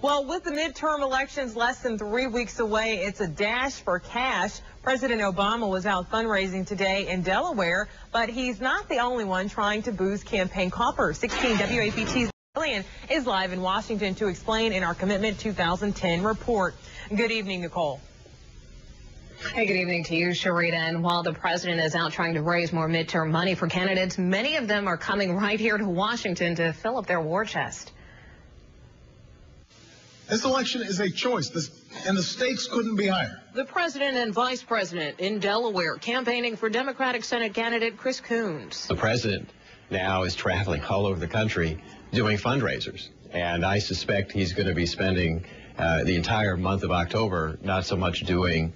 Well, with the midterm elections less than 3 weeks away, it's a dash for cash. President Obama was out fundraising today in Delaware, but he's not the only one trying to boost campaign coffers. 16 WAPT's Bill Allison is live in Washington to explain in our Commitment 2010 report. Good evening, Nicole. Hey, good evening to you, Sharita. And while the president is out trying to raise more midterm money for candidates, many of them are coming right here to Washington to fill up their war chest. This election is a choice, and the stakes couldn't be higher. The president and vice president in Delaware campaigning for Democratic Senate candidate Chris Coons. The president now is traveling all over the country doing fundraisers, and I suspect he's going to be spending the entire month of October not so much doing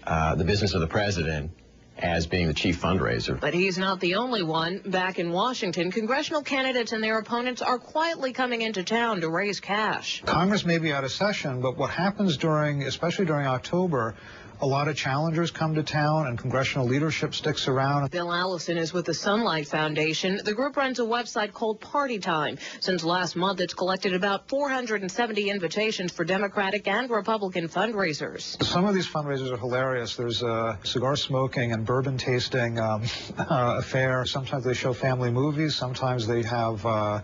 the business of the president as being the chief fundraiser. But he's not the only one. Back in Washington, congressional candidates and their opponents are quietly coming into town to raise cash. Congress may be out of session, but what happens especially during October, a lot of challengers come to town and congressional leadership sticks around. Bill Allison is with the Sunlight Foundation. The group runs a website called Party Time. Since last month, it's collected about 470 invitations for Democratic and Republican fundraisers. Some of these fundraisers are hilarious. There's a cigar smoking and bourbon tasting affair. Sometimes they show family movies. Sometimes they have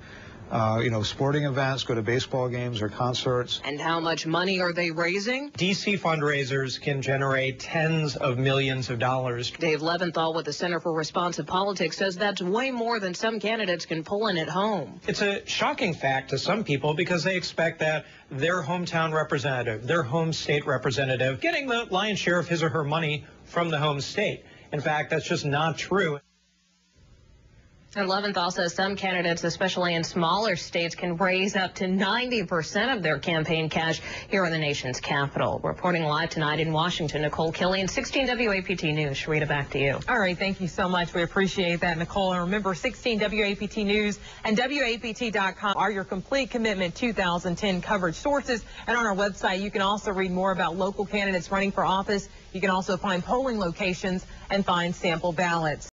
sporting events, go to baseball games or concerts. And how much money are they raising? D.C. fundraisers can generate tens of millions of dollars. Dave Leventhal with the Center for Responsive Politics says that's way more than some candidates can pull in at home. It's a shocking fact to some people because they expect that their hometown representative, their home state representative, getting the lion's share of his or her money from the home state. In fact, that's just not true. And Leventhal says some candidates, especially in smaller states, can raise up to 90% of their campaign cash here in the nation's capital. Reporting live tonight in Washington, Nicole Killian, 16 WAPT News. Sharita, back to you. All right, thank you so much. We appreciate that, Nicole. And remember, 16 WAPT News and WAPT.com are your complete Commitment 2010 coverage sources. And on our website, you can also read more about local candidates running for office. You can also find polling locations and find sample ballots.